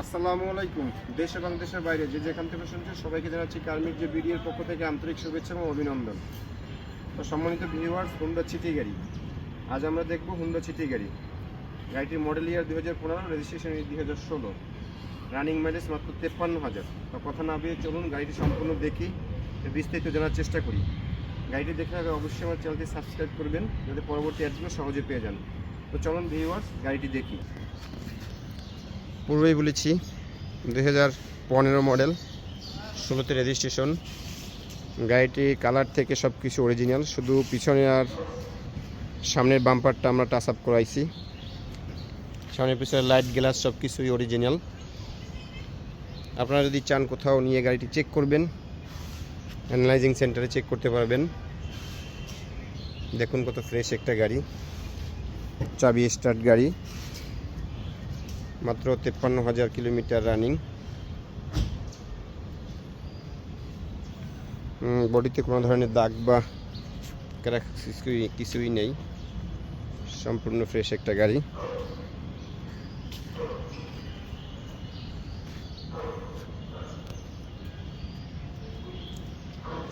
আসসালামু আলাইকুম। দেশ এবং দেশের বাইরে যে যেখান থেকে শুনছেন সবাইকে জানাচ্ছি কার্মিক যে ভিডিওর পক্ষ থেকে আন্তরিক শুভেচ্ছা এবং অভিনন্দন। তো সম্মানিত ভিউয়ার্স, হুন্ডা সিটি গাড়ি আজ আমরা দেখব হুন্ডা সিটি গাড়ি। গাড়িটির মডেল ইয়ার 2015, রেজিস্ট্রেশন 2016, রানিং মাইলেজ মাত্র 53,000। তো কথা না বেরিয়ে চলুন গাড়িটি সম্পূর্ণ দেখি, বিস্তারিত জানার চেষ্টা করি। গাড়িটি দেখে আগে অবশ্যই আমার চ্যানেলটি সাবস্ক্রাইব করবেন যাতে পরবর্তী অ্যাডগুলো সহজে পেয়ে যান। তো চলুন ভিউয়ার্স গাড়িটি দেখি। পূর্বেই বলেছি 2015 মডেল, 16তে রেজিস্ট্রেশন। গাড়িটি কালার থেকে সব কিছু অরিজিনাল, শুধু পিছনে আর সামনের বাম্পারটা আমরা টাচ আপ করাইছি। সামনের পিছনে লাইট গ্লাস সব কিছুই অরিজিনাল। আপনারা যদি চান কোথাও নিয়ে গাড়িটি চেক করবেন, অ্যানালাইজিং সেন্টারে চেক করতে পারবেন। দেখুন কত ফ্রেশ একটা গাড়ি, চাবি স্টার্ট গাড়ি, মাত্র 53,000 কিলোমিটার রানিং। বডিতে কোনো ধরনের দাগ বা ক্র্যাক কিছুই নেই, সম্পূর্ণ ফ্রেশ একটা গাড়ি।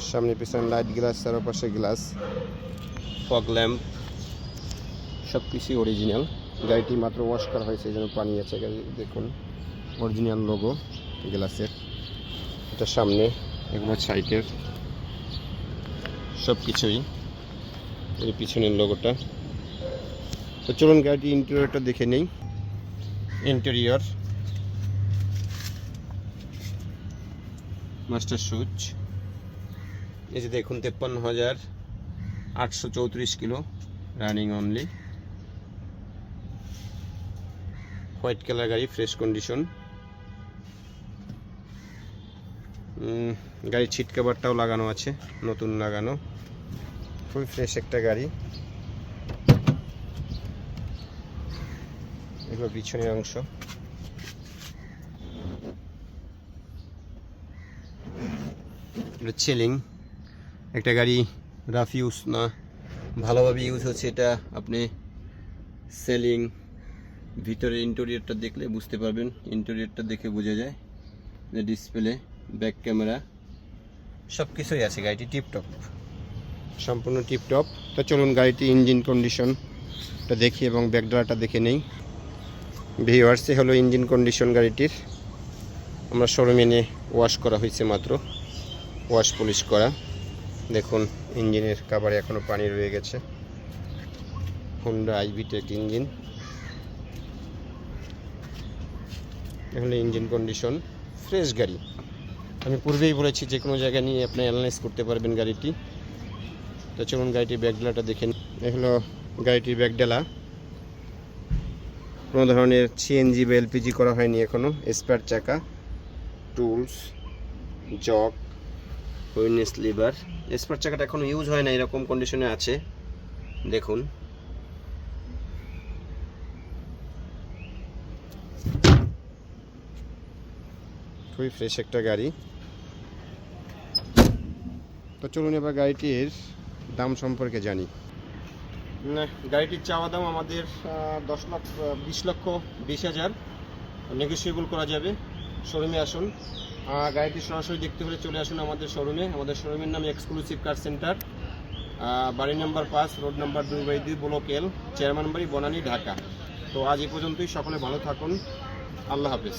সামনে পিছনে লাইট গ্লাস, চারপাশে গ্লাস, ফগ ল্যাম্প সব কিছুই অরিজিনাল। গাড়িটি মাত্র ওয়াশ করা হয়েছে, যেন পানি আছে। গাড়ি দেখুন অরিজিনাল লোগো গ্লাসের, এটা সামনে, এগুলো সাইডের সব কিছুই, এর পিছনের লোগোটা। তো চলুন গাড়িটি ইন্টেরিয়রটা দেখে নেই। ইন্টেরিয়র মাস্টার সুইচ, এই যে দেখুন 53,834 kilo running only. White colour গাড়ি, ফ্রেশ কন্ডিশন। গাড়ির সিট কভারটাও লাগানো আছে, নতুন লাগানো, খুবই ফ্রেশ একটা গাড়ি। এগুলো পিছনের অংশ। এটা সেলিং একটা গাড়ি, রাফ ইউজ না, ভালোভাবে ইউজ হচ্ছে এটা। আপনি সেলিং, ভিতরে ইন্টেরিয়রটা দেখলে বুঝতে পারবেন, ইন্টেরিয়রটা দেখে বোঝা যায় যে ডিসপ্লে, ব্যাক ক্যামেরা সব কিছুই আছে। গাড়িটি টিপটপ, সম্পূর্ণ টিপটপ। তো চলুন গাড়িটি ইঞ্জিন কন্ডিশনটা দেখি এবং ব্যাকড্রাটা দেখে নেই। ভিউয়ার্স, হলো ইঞ্জিন কন্ডিশন গাড়িটির। আমরা শোরুমে এনে ওয়াশ করা হয়েছে মাত্র, ওয়াশ পলিশ করা। দেখুন ইঞ্জিনের কাভারে এখনও পানি রয়ে গেছে। Honda আইভিটেক engine. এখানে ইঞ্জিন কন্ডিশন, ফ্রেশ গাড়ি। আমি পূর্বেই বলেছি যে কোনো জায়গায় নিয়ে আপনি অ্যানালাইজ করতে পারবেন গাড়িটি। তো চলুন গাড়িটির ব্যাকডালাটা দেখেন। এগুলো গাড়িটির ব্যাকডালা, কোনো ধরনের সিএনজি বা এলপিজি করা হয়নি এখনও। স্পেয়ার চাকা, টুলস, জক, হুইলনেস লিভার। স্পেয়ার চাকাটা এখনও ইউজ হয় না, এরকম কন্ডিশনে আছে। দেখুন খুবই ফ্রেশ একটা গাড়ি। তো চলুন এবার গাড়িটির দাম সম্পর্কে জানি। গাড়িটির চাওয়া দাম আমাদের 20,20,20,000, নেগোসিয়েবল করা যাবে। শোরুমে আসুন, গাড়িটি সরাসরি দেখতে হলে চলে আসুন আমাদের শোরুমে। আমাদের শোরুমের নাম এক্সক্লুসিভ কার সেন্টার, বাড়ি নাম্বার 5, রোড নাম্বার 2/2, ব্লক এল, চেয়ারম্যান বাড়ি, বনানী, ঢাকা। তো আজ এই পর্যন্তই। সকলে ভালো থাকুন, আল্লাহ হাফেজ।